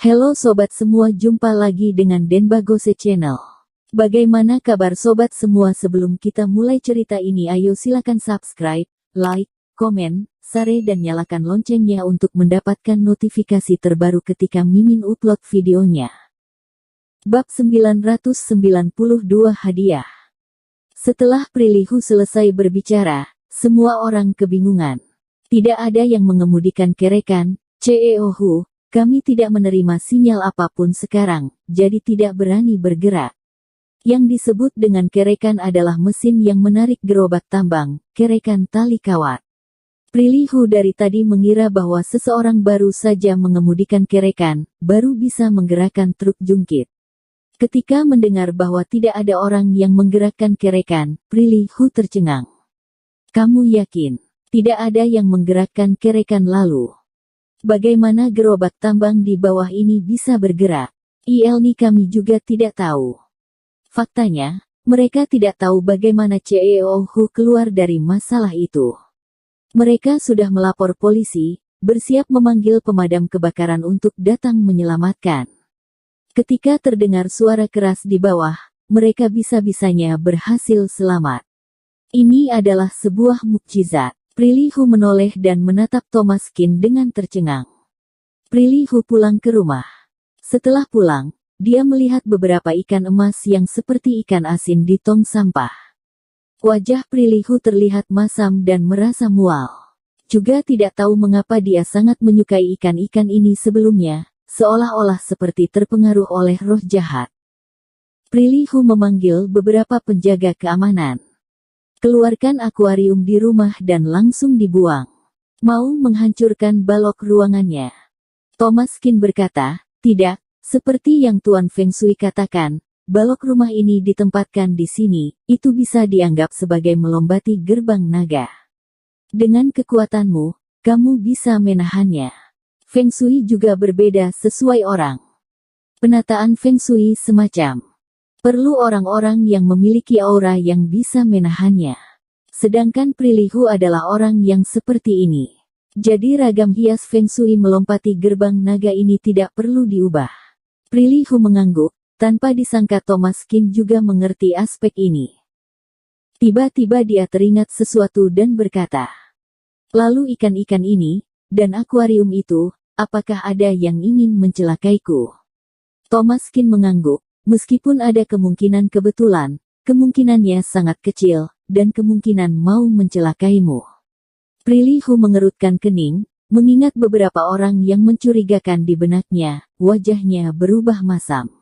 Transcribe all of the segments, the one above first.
Halo sobat semua, jumpa lagi dengan Denbagose Channel. Bagaimana kabar sobat semua? Sebelum kita mulai cerita ini, ayo silakan subscribe, like, komen, share dan nyalakan loncengnya untuk mendapatkan notifikasi terbaru ketika Mimin upload videonya. Bab 992 Hadiah. Setelah Prilihu selesai berbicara, semua orang kebingungan. Tidak ada yang mengemudikan kerekan. Ceohu, kami tidak menerima sinyal apapun sekarang, jadi tidak berani bergerak. Yang disebut dengan kerekan adalah mesin yang menarik gerobak tambang, kerekan tali kawat. Prilihu dari tadi mengira bahwa seseorang baru saja mengemudikan kerekan, baru bisa menggerakkan truk jungkit. Ketika mendengar bahwa tidak ada orang yang menggerakkan kerekan, Prilihu tercengang. Kamu yakin tidak ada yang menggerakkan kerekan? Lalu bagaimana gerobak tambang di bawah ini bisa bergerak? Ini kami juga tidak tahu. Faktanya, mereka tidak tahu bagaimana Ceohu keluar dari masalah itu. Mereka sudah melapor polisi, bersiap memanggil pemadam kebakaran untuk datang menyelamatkan. Ketika terdengar suara keras di bawah, mereka bisa-bisanya berhasil selamat. Ini adalah sebuah mukjizat. Prilihu menoleh dan menatap Tomaskin dengan tercengang. Prilihu pulang ke rumah. Setelah pulang, dia melihat beberapa ikan emas yang seperti ikan asin di tong sampah. Wajah Prilihu terlihat masam dan merasa mual. Juga tidak tahu mengapa dia sangat menyukai ikan-ikan ini sebelumnya, seolah-olah seperti terpengaruh oleh roh jahat. Prilihu memanggil beberapa penjaga keamanan. Keluarkan akuarium di rumah dan langsung dibuang. Mau menghancurkan balok ruangannya. Tomaskin berkata, tidak, seperti yang Tuan Feng Shui katakan, balok rumah ini ditempatkan di sini, itu bisa dianggap sebagai melombati gerbang naga. Dengan kekuatanmu, kamu bisa menahannya. Feng Shui juga berbeda sesuai orang. Penataan Feng Shui semacam perlu orang-orang yang memiliki aura yang bisa menahannya. Sedangkan Prilihu adalah orang yang seperti ini. Jadi ragam hias Feng Shui melompati gerbang naga ini tidak perlu diubah. Prilihu mengangguk, tanpa disangka Tomaskin juga mengerti aspek ini. Tiba-tiba dia teringat sesuatu dan berkata, lalu ikan-ikan ini, dan akuarium itu, apakah ada yang ingin mencelakaiku? Tomaskin mengangguk. Meskipun ada kemungkinan kebetulan, kemungkinannya sangat kecil, dan kemungkinan mau mencelakaimu. Prilihu mengerutkan kening, mengingat beberapa orang yang mencurigakan di benaknya, wajahnya berubah masam.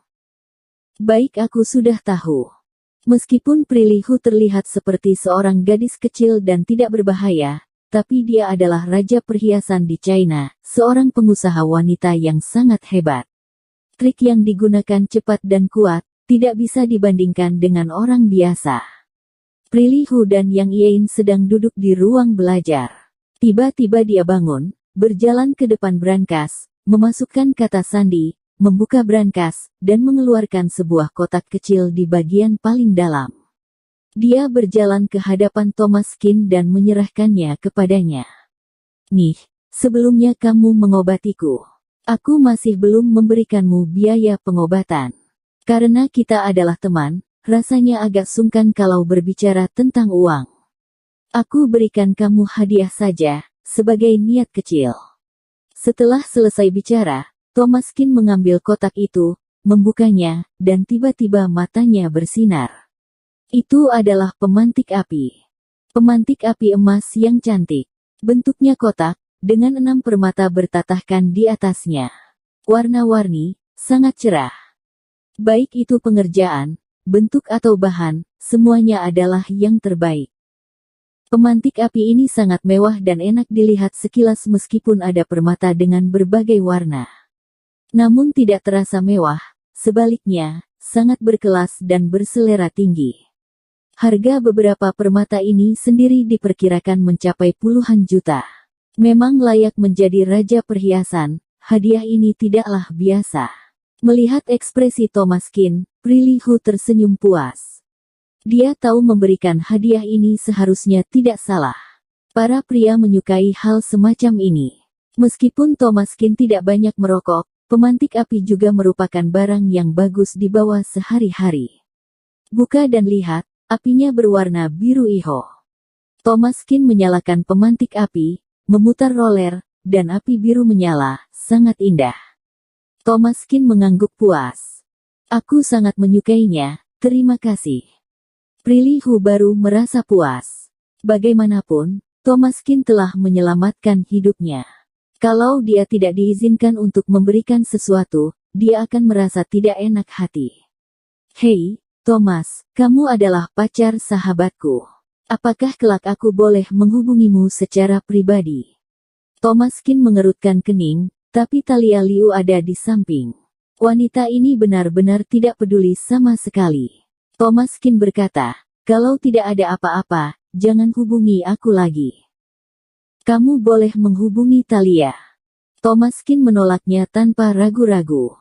Baik, aku sudah tahu. Meskipun Prilihu terlihat seperti seorang gadis kecil dan tidak berbahaya, tapi dia adalah raja perhiasan di China, seorang pengusaha wanita yang sangat hebat. Trik yang digunakan cepat dan kuat, tidak bisa dibandingkan dengan orang biasa. Prilihu dan Yang Yin sedang duduk di ruang belajar. Tiba-tiba dia bangun, berjalan ke depan brankas, memasukkan kata sandi, membuka brankas, dan mengeluarkan sebuah kotak kecil di bagian paling dalam. Dia berjalan ke hadapan Tomaskin dan menyerahkannya kepadanya. Nih, sebelumnya kamu mengobatiku. Aku masih belum memberikanmu biaya pengobatan. Karena kita adalah teman, rasanya agak sungkan kalau berbicara tentang uang. Aku berikan kamu hadiah saja, sebagai niat kecil. Setelah selesai bicara, Tomaskin mengambil kotak itu, membukanya, dan tiba-tiba matanya bersinar. Itu adalah pemantik api. Pemantik api emas yang cantik. Bentuknya kotak, dengan 6 permata bertatahkan di atasnya. Warna-warni, sangat cerah. Baik itu pengerjaan, bentuk atau bahan, semuanya adalah yang terbaik. Pemantik api ini sangat mewah dan enak dilihat sekilas meskipun ada permata dengan berbagai warna. Namun tidak terasa mewah, sebaliknya, sangat berkelas dan berselera tinggi. Harga beberapa permata ini sendiri diperkirakan mencapai puluhan juta. Memang layak menjadi raja perhiasan, hadiah ini tidaklah biasa. Melihat ekspresi Tomaskin, Prilihu tersenyum puas. Dia tahu memberikan hadiah ini seharusnya tidak salah. Para pria menyukai hal semacam ini. Meskipun Tomaskin tidak banyak merokok, Pemantik api juga merupakan barang yang bagus dibawa sehari-hari. Buka dan lihat, apinya berwarna biru ijo. Thomaskin menyalakan pemantik api, memutar roller, dan api biru menyala, sangat indah. Thomaskin mengangguk puas. Aku sangat menyukainya, terima kasih. Prilihu baru merasa puas. Bagaimanapun, Thomaskin telah menyelamatkan hidupnya. Kalau dia tidak diizinkan untuk memberikan sesuatu, dia akan merasa tidak enak hati. Hei, Thomas, kamu adalah pacar sahabatku. Apakah kelak aku boleh menghubungimu secara pribadi? Thomaskin mengerutkan kening, tapi Thalia Liu ada di samping. Wanita ini benar-benar tidak peduli sama sekali. Thomaskin berkata, kalau tidak ada apa-apa, jangan hubungi aku lagi. Kamu boleh menghubungi Thalia. Thomaskin menolaknya tanpa ragu-ragu.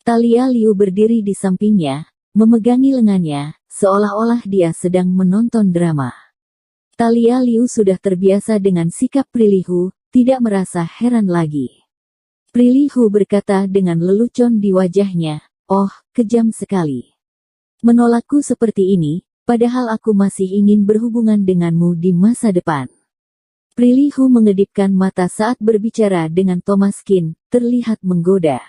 Thalia Liu berdiri di sampingnya, memegangi lengannya, seolah-olah dia sedang menonton drama. Thalia Liu sudah terbiasa dengan sikap Prilihu, tidak merasa heran lagi. Prilihu berkata dengan lelucon di wajahnya, "Oh, kejam sekali. Menolakku seperti ini, padahal aku masih ingin berhubungan denganmu di masa depan." Prilihu mengedipkan mata saat berbicara dengan Thomaskin, terlihat menggoda.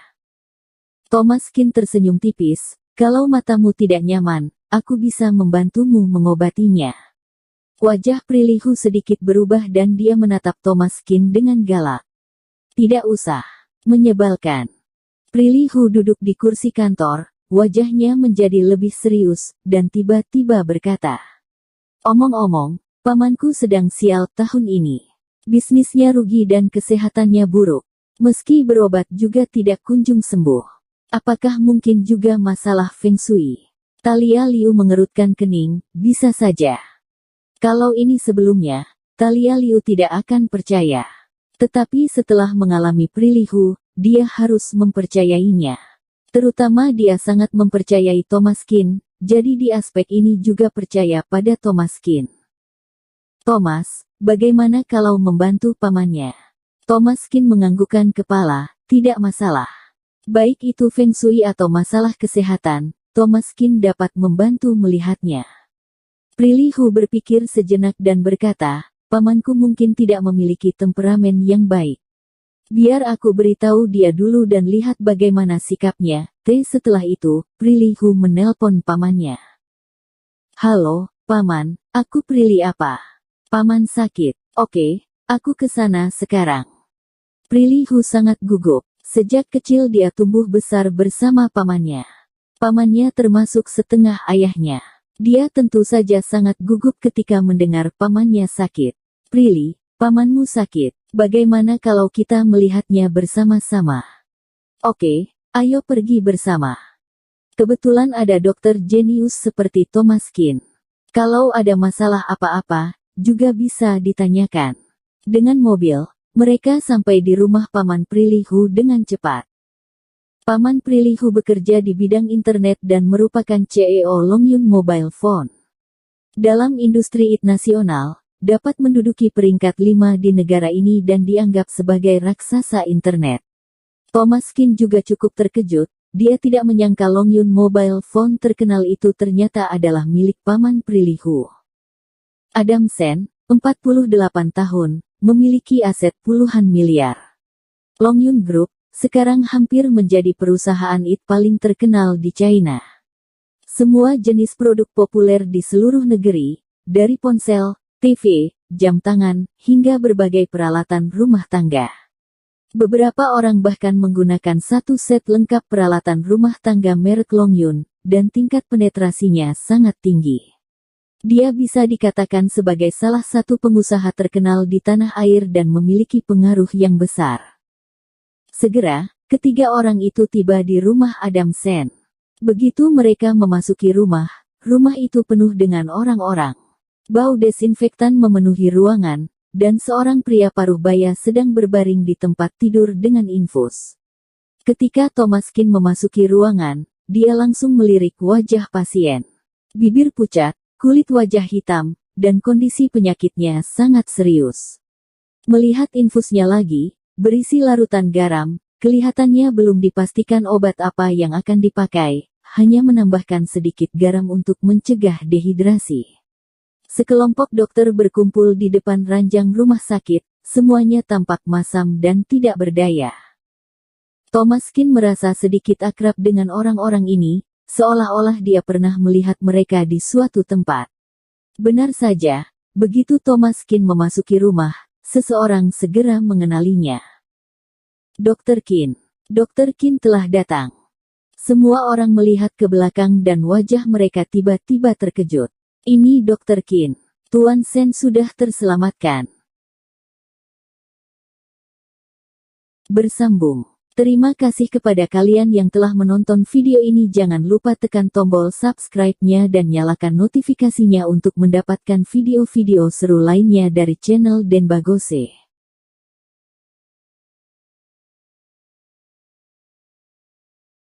Thomaskin tersenyum tipis, kalau matamu tidak nyaman, aku bisa membantumu mengobatinya. Wajah Prilihu sedikit berubah dan dia menatap Thomaskin dengan galak. Tidak usah. Menyebalkan. Prilihu duduk di kursi kantor, wajahnya menjadi lebih serius, dan tiba-tiba berkata, "Omong-omong, pamanku sedang sial tahun ini. Bisnisnya rugi dan kesehatannya buruk. Meski berobat juga tidak kunjung sembuh. Apakah mungkin juga masalah Feng Shui?" Thalia Liu mengerutkan kening, bisa saja. Kalau ini sebelumnya, Thalia Liu tidak akan percaya. Tetapi setelah mengalami Prilihu, dia harus mempercayainya. Terutama dia sangat mempercayai Thomaskin, jadi di aspek ini juga percaya pada Thomaskin. Thomas, bagaimana kalau membantu pamannya? Thomaskin menganggukkan kepala, tidak masalah. Baik itu Feng Shui atau masalah kesehatan, Thomaskin dapat membantu melihatnya. Prilihu berpikir sejenak dan berkata, pamanku mungkin tidak memiliki temperamen yang baik. Biar aku beritahu dia dulu dan lihat bagaimana sikapnya. Setelah itu, Prilihu menelpon pamannya. Halo, paman, aku Prili apa? Paman sakit. Oke, aku ke sana sekarang. Prilihu sangat gugup. Sejak kecil dia tumbuh besar bersama pamannya. Pamannya termasuk setengah ayahnya. Dia tentu saja sangat gugup ketika mendengar pamannya sakit. Prili, pamanmu sakit. Bagaimana kalau kita melihatnya bersama-sama? Oke, ayo pergi bersama. Kebetulan ada dokter jenius seperti Thomaskin. Kalau ada masalah apa-apa, juga bisa ditanyakan. Dengan mobil, mereka sampai di rumah Paman Prilihu dengan cepat. Paman Prilihu bekerja di bidang internet dan merupakan CEO Longyun Mobile Phone. Dalam industri IT nasional, dapat menduduki peringkat 5 di negara ini dan dianggap sebagai raksasa internet. Thomaskin juga cukup terkejut, dia tidak menyangka Longyun Mobile Phone terkenal itu ternyata adalah milik Paman Prilihu. Adam Sen, 48 tahun, memiliki aset puluhan miliar. Longyun Group, sekarang hampir menjadi perusahaan IT paling terkenal di China. Semua jenis produk populer di seluruh negeri, dari ponsel, TV, jam tangan, hingga berbagai peralatan rumah tangga. Beberapa orang bahkan menggunakan satu set lengkap peralatan rumah tangga merek Longyun, dan tingkat penetrasinya sangat tinggi. Dia bisa dikatakan sebagai salah satu pengusaha terkenal di tanah air dan memiliki pengaruh yang besar. Segera, ketiga orang itu tiba di rumah Adam Sen. Begitu mereka memasuki rumah itu penuh dengan orang-orang. Bau desinfektan memenuhi ruangan, dan seorang pria paruh baya sedang berbaring di tempat tidur dengan infus. Ketika Thomaskin memasuki ruangan, dia langsung melirik wajah pasien. Bibir pucat, kulit wajah hitam, dan kondisi penyakitnya sangat serius. Melihat infusnya lagi, berisi larutan garam, Kelihatannya belum dipastikan obat apa yang akan dipakai, hanya menambahkan sedikit garam untuk mencegah dehidrasi. Sekelompok dokter berkumpul di depan ranjang rumah sakit, semuanya tampak masam dan tidak berdaya. Thomaskin merasa sedikit akrab dengan orang-orang ini, seolah-olah dia pernah melihat mereka di suatu tempat. Benar saja, begitu Thomaskin memasuki rumah, seseorang segera mengenalinya. Dr. Qin. Dr. Qin telah datang. Semua orang melihat ke belakang dan wajah mereka tiba-tiba terkejut. Ini Dr. Qin. Tuan Shen sudah terselamatkan. Bersambung. Terima kasih kepada kalian yang telah menonton video ini. Jangan lupa tekan tombol subscribe-nya dan nyalakan notifikasinya untuk mendapatkan video-video seru lainnya dari channel Denbagose.